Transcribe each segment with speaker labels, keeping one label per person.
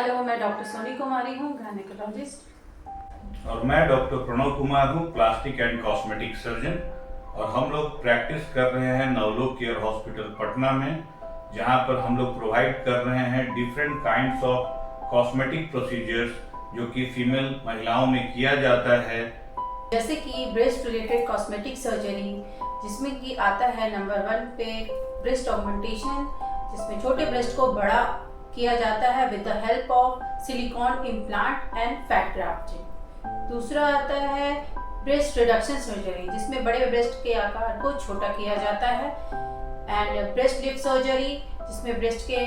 Speaker 1: Hello, मैं doctor Soni Kumari हूँ, gynaecologist.
Speaker 2: और मैं डॉक्टर प्रणव कुमार हूँ, प्लास्टिक एंड कॉस्मेटिक सर्जन। और हम लोग प्रैक्टिस कर रहे हैं नवलोक केयर हॉस्पिटल पटना में, जहाँ पर हम लोग प्रोवाइड कर रहे हैं different kinds of cosmetic procedures जो कि फीमेल महिलाओं में किया जाता है।
Speaker 1: जैसे कि ब्रेस्ट रिलेटेड कॉस्मेटिक सर्जरी, जिसमें कि आता है नंबर 1 पे ब्रेस्ट ऑगमेंटेशन, जिसमें छोटे ब्रेस्ट को बड़ा किया जाता है with the help of silicon implant and fat grafting. दूसरा आता है ब्रेस्ट रिडक्शन सर्जरी, जिसमें बड़े ब्रेस्ट के आकार को छोटा किया जाता है। एंड ब्रेस्ट लिफ्ट सर्जरी, जिसमें ब्रेस्ट के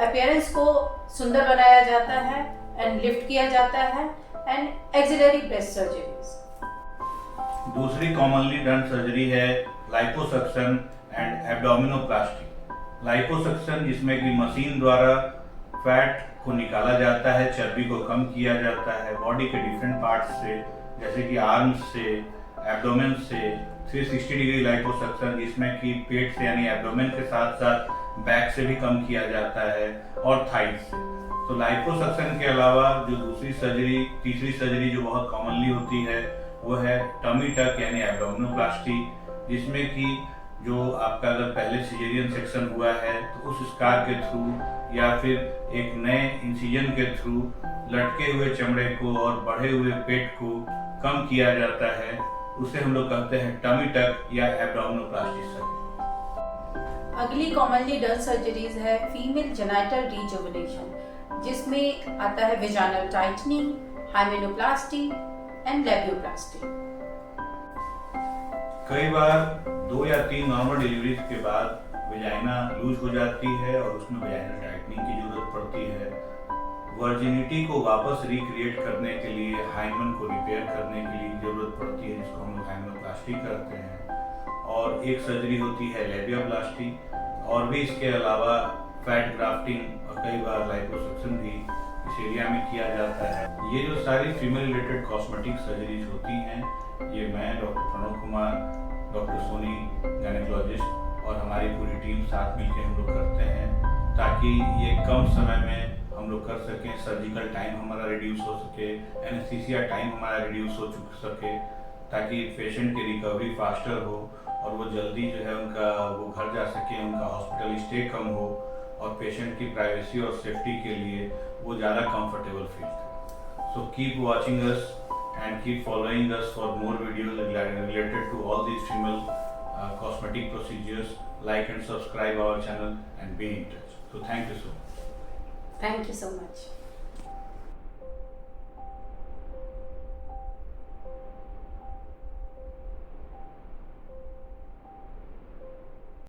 Speaker 1: अपीयरेंस को सुंदर बनाया जाता है एंड लिफ्ट किया जाता है। And axillary breast surgeries.
Speaker 2: दूसरी कॉमनली डन सर्जरी है लाइपोसक्शन एंड एब्डोमिनोप्लास्टी। लाइपोसक्शन, जिसमें कि मशीन द्वारा फैट को निकाला जाता है, चर्बी को कम किया जाता है बॉडी के डिफरेंट पार्ट्स से, जैसे कि आर्म्स से, एब्डोमेन से। 360 डिग्री लाइपोसक्शन, जिसमें कि पेट से यानी एब्डोमेन के साथ साथ बैक से भी कम किया जाता है और थाइस से। तो लाइपोसक्शन के अलावा जो दूसरी सर्जरी, तीसरी सर्जरी जो बहुत कॉमनली होती है, वो है टमी टक यानी एब्डोमिनोप्लास्टी, जिसमें कि जो आपका अगर पहले सिजेरियन सेक्शन हुआ है तो उस स्कार के थ्रू या फिर एक नए इंसिजन के थ्रू लटके हुए चमड़े को और बढ़े हुए पेट को कम किया जाता है। उसे हम लोग कहते हैं टमी टक या एब्डोमिनोप्लास्टी सर्जरी।
Speaker 1: अगली कॉमनली डन सर्जरीज है फीमेल जेनिटल रिजुवेनेशन, जिसमें आता है वेजाइनल टाइटनिंग, हाइमेनोप्लास्टी एंड लेबियोप्लास्टी।
Speaker 2: कई बार 2 या 3 नॉर्मल डिलीवरीज के बाद वेजाइना लूज हो जाती है और उसमें वेजाइनल टाइटनिंग की जरूरत पड़ती है। वर्जिनिटी को वापस रिक्रिएट करने के लिए, हाइमन को रिपेयर करने के लिए जरूरत पड़ती है, जिसको हम लोग हाइमेनोप्लास्टी करते हैं। और एक सर्जरी होती है लेबियोप्लास्टी, और भी इसके अलावा फैट ग्राफ्टिंग और कई बार लाइपोसक्शन भी इस एरिया में किया जाता है। ये जो सारी फीमेल रिलेटेड कॉस्मेटिक सर्जरीज होती हैं, ये मैं doctor Pranav Kumar, doctor Soni gynaecologist और हमारी पूरी टीम साथ मिलकर हम लोग करते हैं, ताकि ये कम समय में हम लोग कर सकें। सर्जिकल टाइम हमारा रिड्यूस हो सके, एनेस्थीसिया टाइम हमारा रिड्यूस हो सके, ताकि पेशेंट की रिकवरी फास्टर हो और वो जल्दी जो है उनका वो घर जा सके, उनका हॉस्पिटल स्टे कम हो और पेशेंट की प्राइवेसी और सेफ्टी के लिए वो ज़्यादा कंफर्टेबल फील करें। So keep watching us and keep following us for more videos related to all these female cosmetic procedures. Like and subscribe our channel and be in touch. So thank you so much.
Speaker 1: Thank you so much.